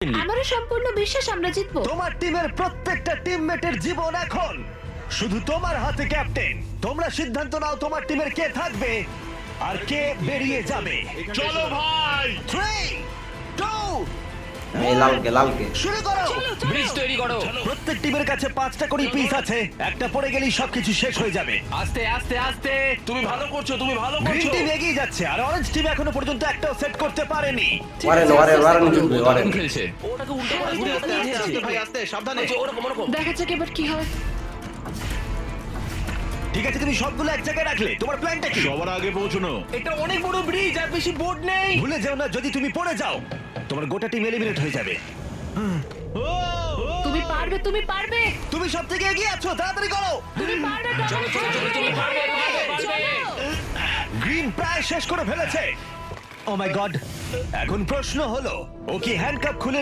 আমারও সম্পূর্ণ বিশ্বাস আমরা জিতবো। তোমার টিমের প্রত্যেকটা টিমমেটের জীবন এখন শুধু তোমার হাতে, ক্যাপ্টেন। তোমরা সিদ্ধান্ত নাও তোমার টিমের কে থাকবে আর কে বেরিয়ে যাবে। চলো ভাই, 3, 2, এই লালকে শুরু করো। ব্রিজ তৈরি করো। প্রত্যেক টিমের কাছে 5টা করে পিস আছে, একটা পড়ে গেলেই সবকিছু শেষ হয়ে যাবে। আস্তে আস্তে আস্তে। তুমি ভালো করছো, তুমি ভালো গ্রিন করছো। টিম এগিয়ে যাচ্ছে আর অরেঞ্জ টিম এখনো পর্যন্ত একটাও সেট করতে পারেনি। ওয়ারেন জিতবে ও ওয়ারেন। দারুণ খেলছে। ওটাকে উল্টো করে ঘুরে আস্তে আস্তে আস্তে ভাই, আস্তে সাবধানে। ওরকম ওরকম। দেখা যাক এবার কি হয়। ঠিক আছে, তুমি সবগুলো এক জায়গায় রাখলে। তোমার প্ল্যানটা কি? সবার আগে পৌঁছানো। এটা অনেক বড় ব্রিজ আর বেশি বোর্ড নেই। ভুলে যেও না, যদি তুমি পড়ে যাও তোমার গোটা টিম এলিমিনেট হয়ে যাবে। তুমি পারবে, তুমি পারবে, তুমি সব থেকে এগিয়ে আছো, তাড়াতাড়ি করো। তুমি পারবে। চলো চলো চলো তুমি পারবে পারবে পারবে। চলো। গ্রিন প্রায় শেষ করে ফেলেছে। ও মাই গড, এখন প্রশ্ন হলো ও কি হ্যান্ডকাপ খুলে